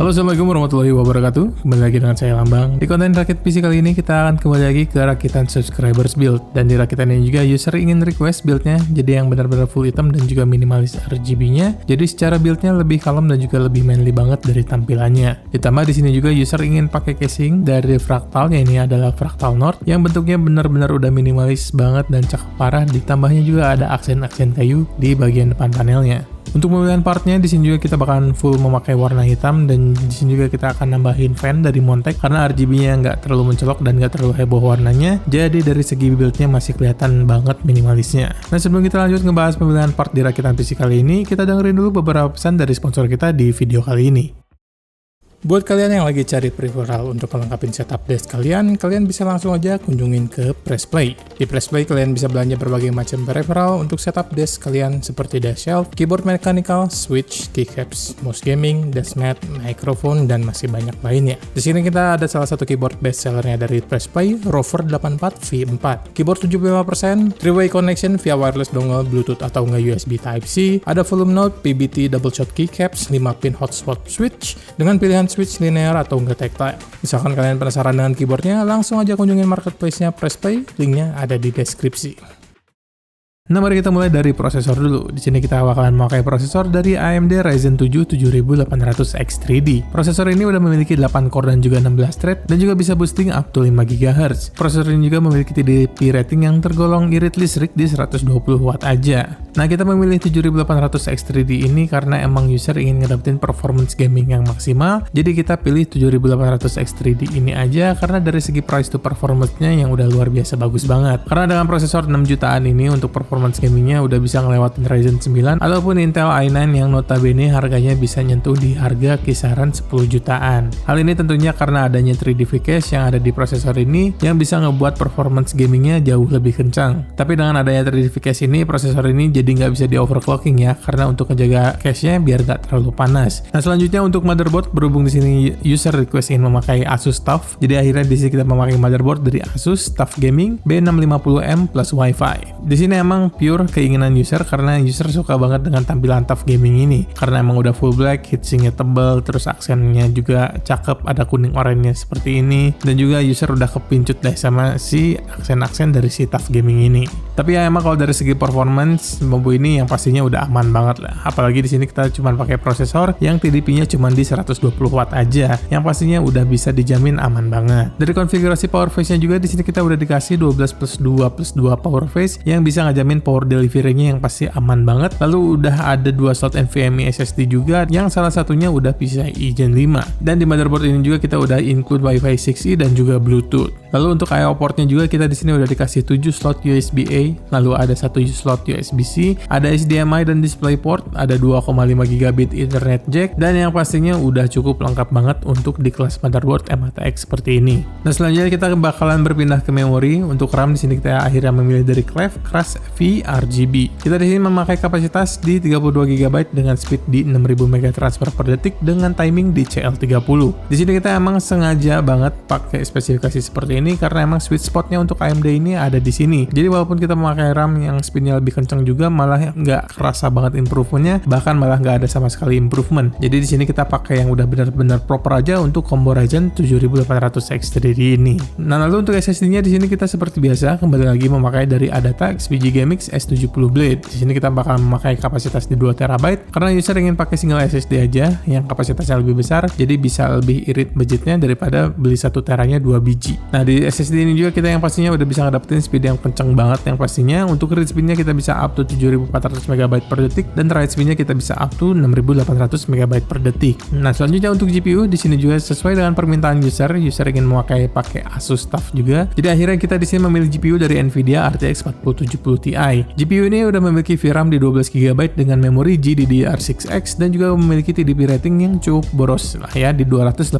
Halo, assalamualaikum warahmatullahi wabarakatuh. Kembali lagi dengan saya Lambang. Di konten rakit PC kali ini kita akan kembali lagi ke rakitan subscribers build. Dan di rakitan ini juga user ingin request buildnya jadi yang benar-benar full hitam dan juga minimalis RGB-nya. Jadi secara buildnya lebih kalem dan juga lebih manly banget dari tampilannya. Ditambah di sini juga user ingin pakai casing dari Fractal, ini adalah Fractal North yang bentuknya benar-benar udah minimalis banget dan cakep parah. Ditambahnya juga ada aksen-aksen kayu di bagian depan panelnya. Untuk pemilihan partnya di sini juga kita bakalan full memakai warna hitam, dan di sini juga kita akan nambahin fan dari Montech karena RGB-nya nggak terlalu mencolok dan nggak terlalu heboh warnanya. Jadi dari segi build-nya masih kelihatan banget minimalisnya. Nah, sebelum kita lanjut ngebahas pemilihan part di rakitan PC kali ini, kita dengerin dulu beberapa pesan dari sponsor kita di video kali ini. Buat kalian yang lagi cari peripheral untuk melengkapi setup desk kalian bisa langsung aja kunjungin ke Pressplay. Di Pressplay kalian bisa belanja berbagai macam peripheral untuk setup desk kalian seperti desk shelf, keyboard mechanical, switch, keycaps, mouse gaming, desk mat, microphone, dan masih banyak lainnya. Di sini kita ada salah satu keyboard best sellernya dari Pressplay, Rover 84 V4. Keyboard 75%, 3-way connection via wireless dongle, Bluetooth atau nggak USB Type-C, ada volume knob, PBT double shot keycaps, 5 pin hotspot switch dengan pilihan switch linear atau enggak tactile. Misalkan kalian penasaran dengan keyboardnya, langsung aja kunjungin marketplace-nya Pressplay, linknya ada di deskripsi. Nah, mari kita mulai dari prosesor dulu. Di sini kita bakalan memakai prosesor dari AMD Ryzen 7 7800X3D. Prosesor ini udah memiliki 8 core dan juga 16 thread, dan juga bisa boosting up to 5 GHz. Prosesor ini juga memiliki TDP rating yang tergolong irit listrik di 120 Watt aja. Nah, kita memilih 7800X3D ini karena emang user ingin ngedapetin performance gaming yang maksimal. Jadi kita pilih 7800X3D ini aja karena dari segi price to performance-nya yang udah luar biasa bagus banget. Karena dengan prosesor 6 jutaan ini untuk performance gamingnya udah bisa ngelewatin Ryzen 9 ataupun Intel i9 yang notabene harganya bisa nyentuh di harga kisaran 10 jutaan. Hal ini tentunya karena adanya 3D V-Cache yang ada di prosesor ini yang bisa ngebuat performance gamingnya jauh lebih kencang. Tapi dengan adanya 3D V-Cache ini, prosesor ini jadi nggak bisa di overclocking ya, karena untuk ngejaga cache-nya biar nggak terlalu panas. Nah, selanjutnya untuk motherboard, berhubung di sini user request ingin memakai Asus TUF, jadi akhirnya di sini kita memakai motherboard dari Asus TUF Gaming B650M plus Wi-Fi. Di sini emang pure keinginan user karena user suka banget dengan tampilan TUF Gaming ini, karena emang udah full black, heatsinknya tebal, terus aksennya juga cakep, ada kuning oranye seperti ini, dan juga user udah kepincut deh sama si aksen-aksen dari si TUF Gaming ini. Tapi ya emang kalau dari segi performance, Mobo ini yang pastinya udah aman banget lah. Apalagi di sini kita cuma pakai prosesor yang TDP-nya cuma di 120 Watt aja, yang pastinya udah bisa dijamin aman banget. Dari konfigurasi power face-nya juga di sini kita udah dikasih 12+2+2 power face yang bisa ngajamin power delivery-nya yang pasti aman banget. Lalu udah ada 2 slot NVMe SSD juga yang salah satunya udah PCIe Gen 5. Dan di motherboard ini juga kita udah include Wi-Fi 6E dan juga Bluetooth. Lalu untuk I/O port-nya juga kita di sini udah dikasih 7 slot USB-A, lalu ada 1 slot USB-C, ada HDMI dan DisplayPort, ada 2,5 GB Ethernet jack, dan yang pastinya udah cukup lengkap banget untuk di kelas motherboard M.ATX seperti ini. Nah, selanjutnya kita bakalan berpindah ke memori. Untuk RAM di sini kita akhirnya memilih dari Cleve Crush V-RGB. Kita di sini memakai kapasitas di 32 GB dengan speed di 6000 MB transfer per detik dengan timing di CL30. Di sini kita emang sengaja banget pakai spesifikasi seperti ini karena emang sweet spotnya untuk AMD ini ada di sini. Jadi walaupun kita memakai RAM yang speednya lebih kencang juga, malah nggak kerasa banget improvementnya, bahkan malah nggak ada sama sekali improvement. Jadi di sini kita pakai yang udah benar-benar proper aja untuk combo Ryzen 7800X3D ini. Nah, lalu untuk SSD-nya di sini kita seperti biasa kembali lagi memakai dari Adata XPG GameX S70 Blade. Di sini kita bakal memakai kapasitas di 2 TB karena user ingin pakai single SSD aja yang kapasitasnya lebih besar, jadi bisa lebih irit budgetnya daripada beli 1 teranya 2 biji. Nah, di SSD ini juga kita yang pastinya udah bisa ngedapetin speed yang kenceng banget, yang pastinya untuk read speednya kita bisa up to 7400 MB per detik dan write speednya kita bisa up to 6800 MB per detik. Nah, selanjutnya untuk GPU di sini juga sesuai dengan permintaan user ingin memakai Asus TUF juga. Jadi akhirnya kita di sini memilih GPU dari Nvidia RTX 4070 Ti. GPU ini udah memiliki VRAM di 12 GB dengan memori GDDR6X dan juga memiliki TDP rating yang cukup boros lah ya di 285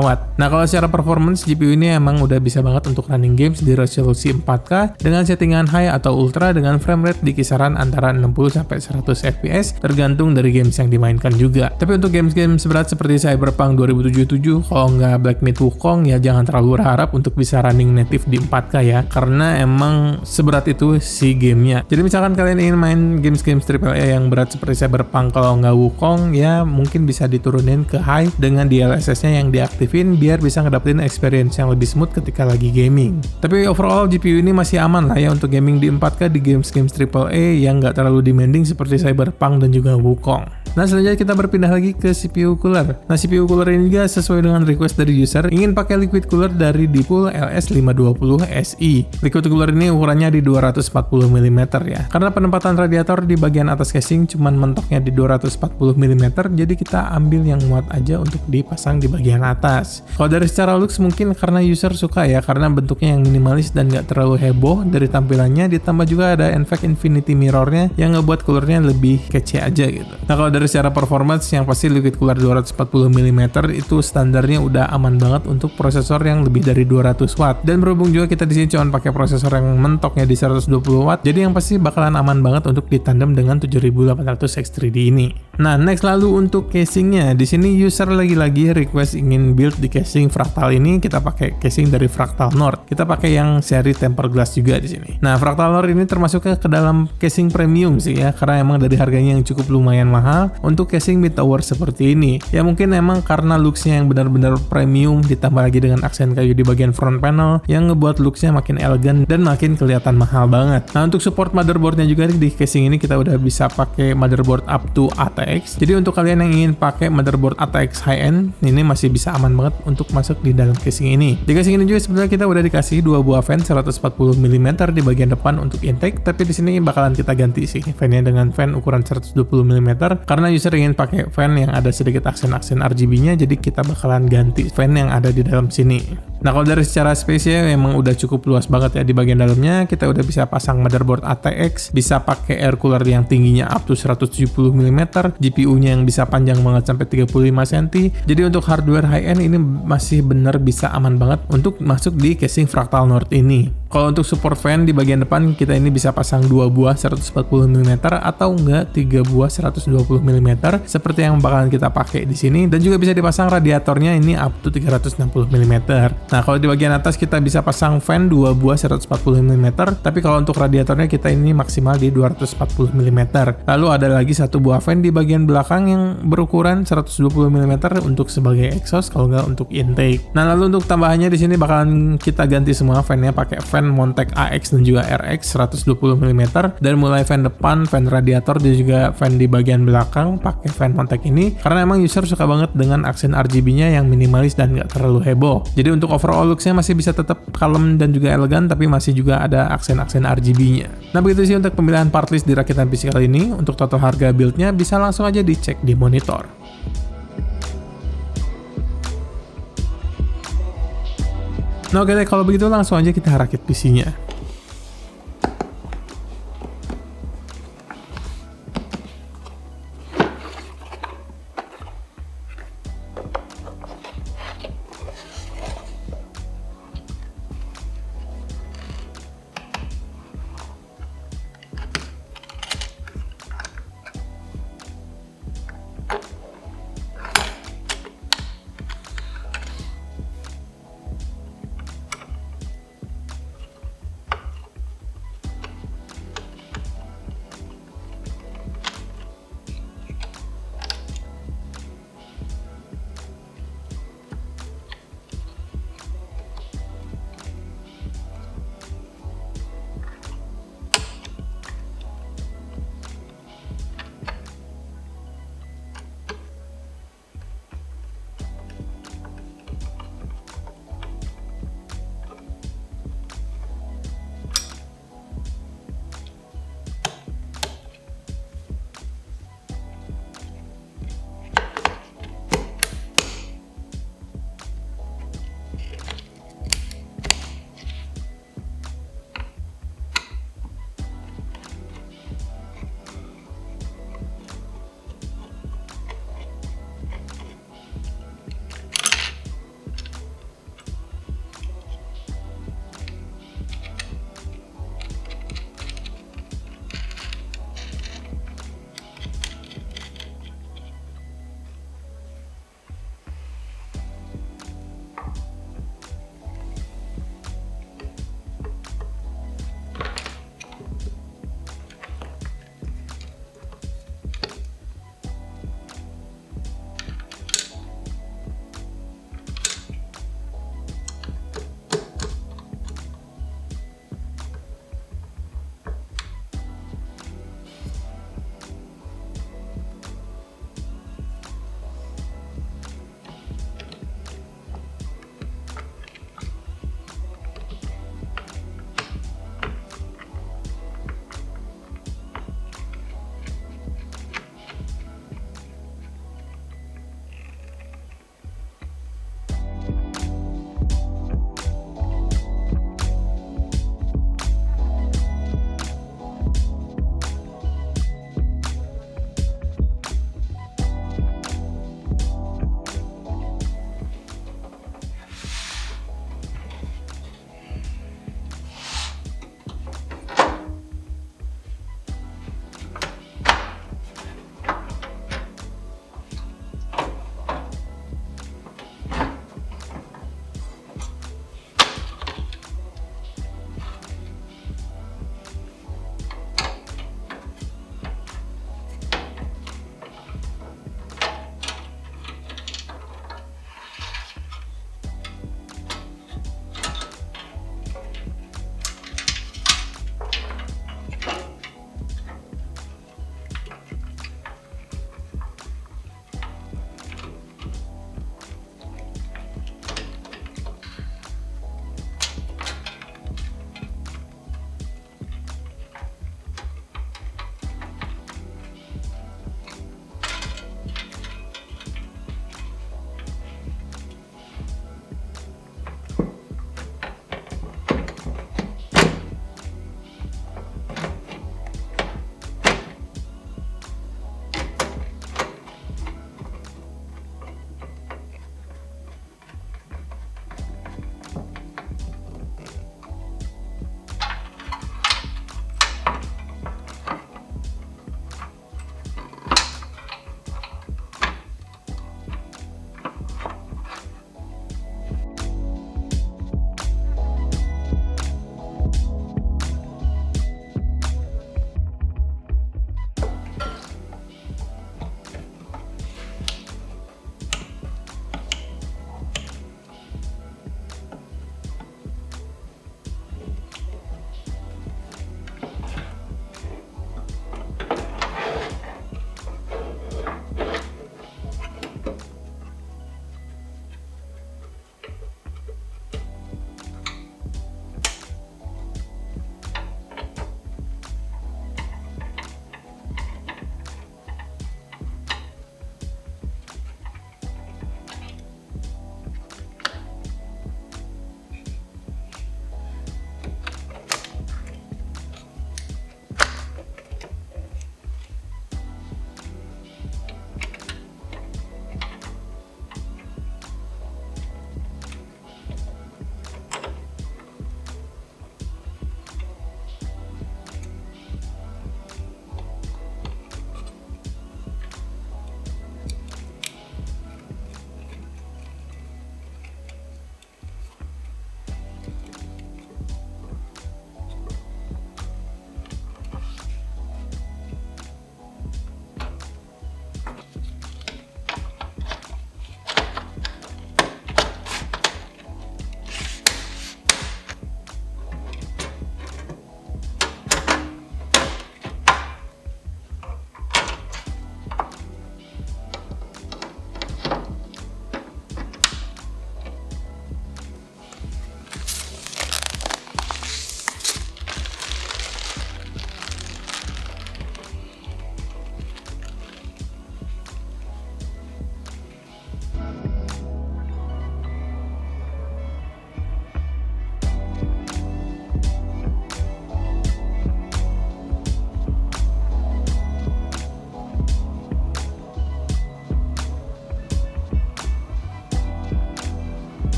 Watt. Nah, kalau secara performance GPU ini emang udah bisa banget untuk running games di resolusi 4K dengan settingan high high atau ultra dengan frame rate di kisaran antara 60-100 fps tergantung dari games yang dimainkan juga. Tapi untuk games-games berat seperti Cyberpunk 2077, kalau nggak Black Myth Wukong ya jangan terlalu berharap untuk bisa running native di 4K ya, karena emang seberat itu si gamenya. Jadi misalkan kalian ingin main games-games AAA yang berat seperti Cyberpunk kalau nggak Wukong ya mungkin bisa diturunin ke high dengan DLSS-nya yang diaktifin biar bisa ngedapetin experience yang lebih smooth ketika lagi gaming. Tapi overall GPU ini masih aman lah ya untuk gaming di 4K di games-games AAA yang nggak terlalu demanding seperti Cyberpunk dan juga Wukong. Nah selanjutnya kita berpindah lagi ke CPU cooler. Nah CPU cooler ini juga sesuai dengan request dari user ingin pakai liquid cooler dari Deepcool LS520SI. Liquid cooler ini ukurannya di 240 mm ya. Karena penempatan radiator di bagian atas casing cuman mentoknya di 240 mm, jadi kita ambil yang muat aja untuk dipasang di bagian atas. Kalau dari secara looks mungkin karena user suka ya, karena bentuknya yang minimalis dan gak terlalu heboh dari tampilannya, ditambah juga ada NVENC Infinity Mirror-nya yang ngebuat coolernya lebih kece aja gitu. Nah kalau dari secara performance yang pasti liquid cooler 240 mm itu standarnya udah aman banget untuk prosesor yang lebih dari 200 watt. Dan berhubung juga kita di sini cuma pakai prosesor yang mentoknya di 120 watt, jadi yang pasti bakalan aman banget untuk ditandem dengan 7800 X3D ini. Nah, next lalu untuk casingnya, di sini user lagi-lagi request ingin build di casing Fractal ini, kita pakai casing dari Fractal North. Kita pakai yang seri tempered glass juga di sini. Nah, Fractal North ini termasuknya ke dalam casing premium sih ya, karena emang dari harganya yang cukup lumayan mahal untuk casing mid tower seperti ini. Ya mungkin emang karena looksnya yang benar-benar premium ditambah lagi dengan aksen kayu di bagian front panel yang ngebuat looksnya makin elegan dan makin kelihatan mahal banget. Nah, untuk support motherboardnya juga di casing ini kita udah bisa pakai motherboard up to ATX. Jadi untuk kalian yang ingin pakai motherboard ATX high end, ini masih bisa aman banget untuk masuk di dalam casing ini. Di casing ini juga sebenarnya kita udah dikasih dua buah fan 140 mm di bagian depan untuk intake, tapi di sini bakalan kita ganti sih fan-nya dengan fan ukuran 120 mm karena user ingin pakai fan yang ada sedikit aksen-aksen RGB-nya, jadi kita bakalan ganti fan yang ada di dalam sini. Nah kalau dari secara space-nya memang udah cukup luas banget ya di bagian dalamnya. Kita udah bisa pasang motherboard ATX, bisa pakai air cooler yang tingginya up to 170 mm, GPU-nya yang bisa panjang banget sampai 35 cm. Jadi untuk hardware high-end ini masih bener bisa aman banget untuk masuk di casing Fractal North ini. Kalau untuk support fan di bagian depan kita ini bisa pasang 2 buah 140 mm atau enggak 3 buah 120 mm seperti yang bakalan kita pakai di sini, dan juga bisa dipasang radiatornya ini up to 360 mm. Nah, kalau di bagian atas kita bisa pasang fan 2 buah 140 mm, tapi kalau untuk radiatornya kita ini maksimal di 240 mm. Lalu ada lagi satu buah fan di bagian belakang yang berukuran 120 mm untuk sebagai exhaust kalau nggak untuk intake. Nah, lalu untuk tambahannya di sini bakalan kita ganti semua fan-nya pakai fan Montec AX dan juga RX 120 mm, dan mulai fan depan, fan radiator dan juga fan di bagian belakang pakai fan Montec ini karena emang user suka banget dengan aksen RGB-nya yang minimalis dan nggak terlalu heboh. Jadi untuk overall looks-nya masih bisa tetap kalem dan juga elegan, tapi masih juga ada aksen-aksen RGB-nya. Nah begitu sih untuk pemilihan part list di rakitan PC kali ini. Untuk total harga build-nya bisa langsung aja dicek di monitor. Nah oke deh, kalau begitu langsung aja kita rakit PC-nya.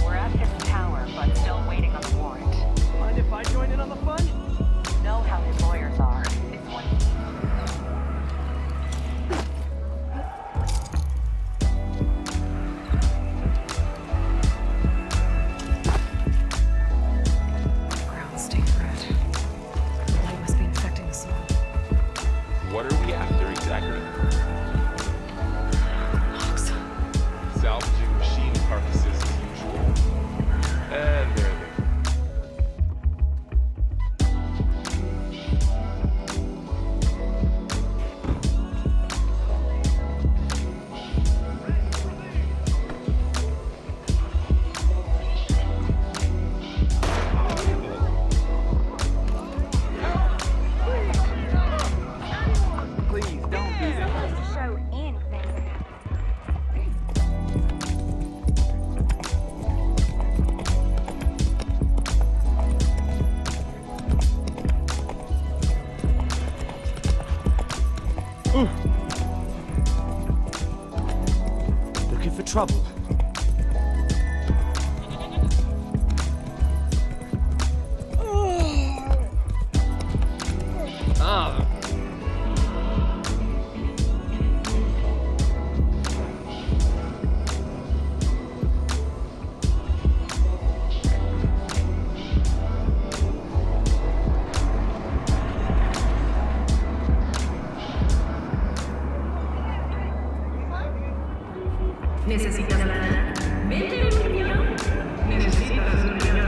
we're at his tower, but still waiting on the warrant. Mind if I join in on the fun? You know how his lawyers are. It's one. Ground state red. The light must be infecting the soil. What are we after exactly? Logs. Salvaging machine carcasses as usual. And there they go. Please don't do that. Supposed to show anything. Looking for trouble. ¿Necesitas lana? Vente un millón. ¿Necesitas un millón?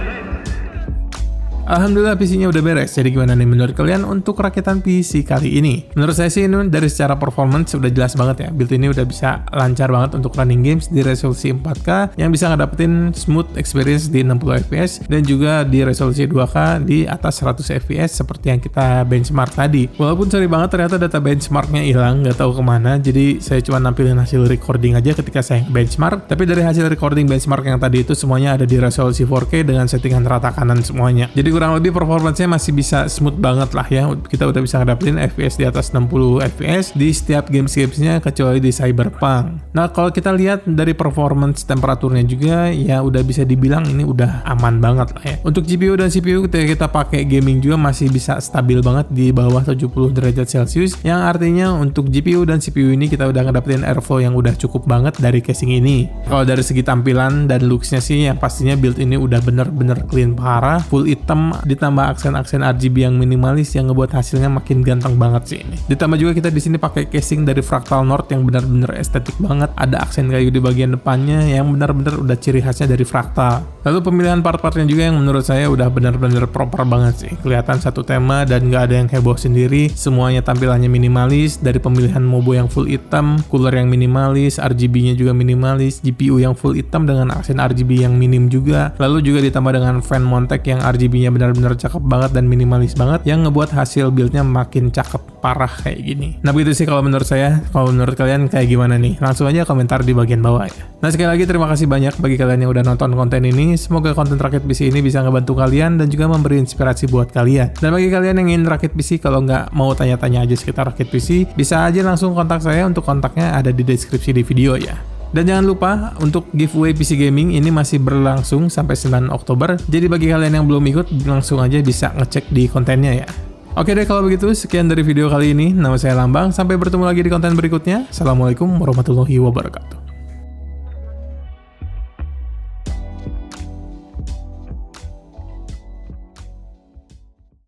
Alhamdulillah PC-nya udah beres, jadi gimana nih menurut kalian untuk rakitan PC kali ini? Menurut saya sih ini dari secara performance udah jelas banget ya, build ini udah bisa lancar banget untuk running games di resolusi 4K yang bisa ngedapetin smooth experience di 60 fps dan juga di resolusi 2K di atas 100 fps seperti yang kita benchmark tadi. Walaupun sorry banget ternyata data benchmarknya hilang, nggak tahu kemana, jadi saya cuma nampilin hasil recording aja ketika saya benchmark, tapi dari hasil recording benchmark yang tadi itu semuanya ada di resolusi 4K dengan settingan rata kanan semuanya. Jadi kurang lebih performance-nya masih bisa smooth banget lah ya. Kita udah bisa ngedapetin FPS di atas 60 FPS di setiap games-gamesnya kecuali di Cyberpunk. Nah kalau kita lihat dari performance temperaturnya juga ya udah bisa dibilang ini udah aman banget lah ya. Untuk GPU dan CPU ketika kita pakai gaming juga masih bisa stabil banget di bawah 70 derajat Celcius, yang artinya untuk GPU dan CPU ini kita udah ngedapetin airflow yang udah cukup banget dari casing ini. Kalau dari segi tampilan dan looks-nya sih yang pastinya build ini udah bener-bener clean parah, full hitam ditambah aksen-aksen RGB yang minimalis yang ngebuat hasilnya makin ganteng banget sih ini. Ditambah juga kita di sini pakai casing dari Fractal North yang benar-benar estetik banget, ada aksen kayu di bagian depannya yang benar-benar udah ciri khasnya dari Fractal. Lalu pemilihan part-partnya juga yang menurut saya udah benar-benar proper banget sih. Kelihatan satu tema dan nggak ada yang heboh sendiri, semuanya tampilannya minimalis, dari pemilihan mobo yang full hitam, cooler yang minimalis, RGB-nya juga minimalis, GPU yang full hitam dengan aksen RGB yang minim juga, lalu juga ditambah dengan fan Montec yang RGB-nya benar-benar cakep banget dan minimalis banget yang ngebuat hasil build-nya makin cakep parah kayak gini. Nah begitu sih kalau menurut saya. Kalau menurut kalian kayak gimana nih? Langsung aja komentar di bagian bawah ya. Nah sekali lagi terima kasih banyak bagi kalian yang udah nonton konten ini. Semoga konten Rakit PC ini bisa ngebantu kalian dan juga memberi inspirasi buat kalian. Dan bagi kalian yang ingin Rakit PC, kalau nggak mau tanya-tanya aja sekitar Rakit PC, bisa aja langsung kontak saya. Untuk kontaknya ada di deskripsi di video ya. Dan jangan lupa untuk giveaway PC Gaming ini masih berlangsung sampai 9 Oktober. Jadi bagi kalian yang belum ikut, langsung aja bisa ngecek di kontennya ya. Oke deh kalau begitu, sekian dari video kali ini. Nama saya Lambang, sampai bertemu lagi di konten berikutnya. Assalamualaikum warahmatullahi wabarakatuh.